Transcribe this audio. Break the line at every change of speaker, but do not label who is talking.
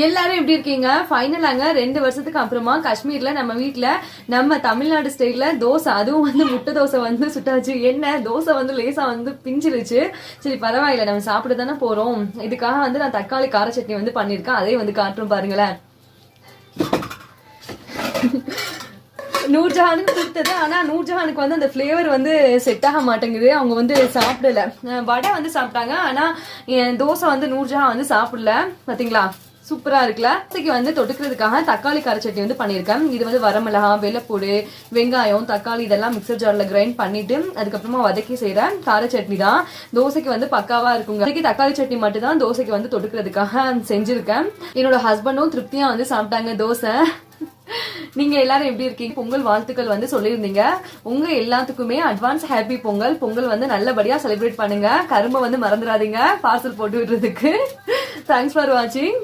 எல்லாரும் எப்படி இருக்கீங்க? ஃபைனலாங்க 2 வருஷத்துக்கு அப்புறமா காஷ்மீர்ல நம்ம வீட்டுல நம்ம தமிழ்நாடு ஸ்டைல்ல தோசை, அதுவும் வந்து முட்டை தோசை வந்து சுட்டாச்சு. என்ன தோசை வந்து லேசா வந்து பிஞ்சிருச்சு. சரி பரவாயில்ல, நம்ம சாப்பிட தானே போறோம். இதுக்காக வந்து நான் தக்காளி கார சட்னி வந்து பண்ணிருக்கேன். அதே வந்து காட்டுறோம் பாருங்களேன். நூர்ஜஹானுக்கு கொடுத்தது. ஆனா நூர்ஜஹானுக்கு வந்து அந்த பிளேவர் வந்து செட் ஆக மாட்டேங்குது. அவங்க வந்து சாப்பிடல. வடை வந்து சாப்பிட்டாங்க, ஆனா தோசை வந்து நூர்ஜஹான் வந்து சாப்பிடல. பாத்தீங்களா, சூப்பரா இருக்குல்ல. தோசைக்கு வந்து தொட்டுக்கிறதுக்காக தக்காளி கார சட்னி வந்து பண்ணிருக்கேன். இது வந்து வரமிளகா, வெள்ளைப்பூடு, வெங்காயம், தக்காளி இதெல்லாம் மிக்சர் ஜார்ல கிரைண்ட் பண்ணிட்டு அதுக்கப்புறமா வதக்கி செய்யற கார சட்னி தான். தோசைக்கு வந்து பக்காவா இருக்குங்க. தக்காளி சட்னி மட்டும் தான் தோசைக்கு வந்து தொட்டுக்கிறதுக்காக செஞ்சிருக்கேன். என்னோட ஹஸ்பண்டும் திருப்தியா வந்து சாப்பிட்டாங்க தோசை. நீங்க எல்லாரும் எப்படி இருக்கீங்க? பொங்கல் வாழ்த்துக்கள் வந்து சொல்லியிருந்தீங்க. உங்க எல்லாத்துக்குமே அட்வான்ஸ் ஹாப்பி பொங்கல். பொங்கல் வந்து நல்லபடியா செலிப்ரேட் பண்ணுங்க. கரும்பை வந்து மறந்துடாதீங்க பார்சல் போட்டு விடுறதுக்கு. தேங்க்ஸ் ஃபார் வாட்சிங்.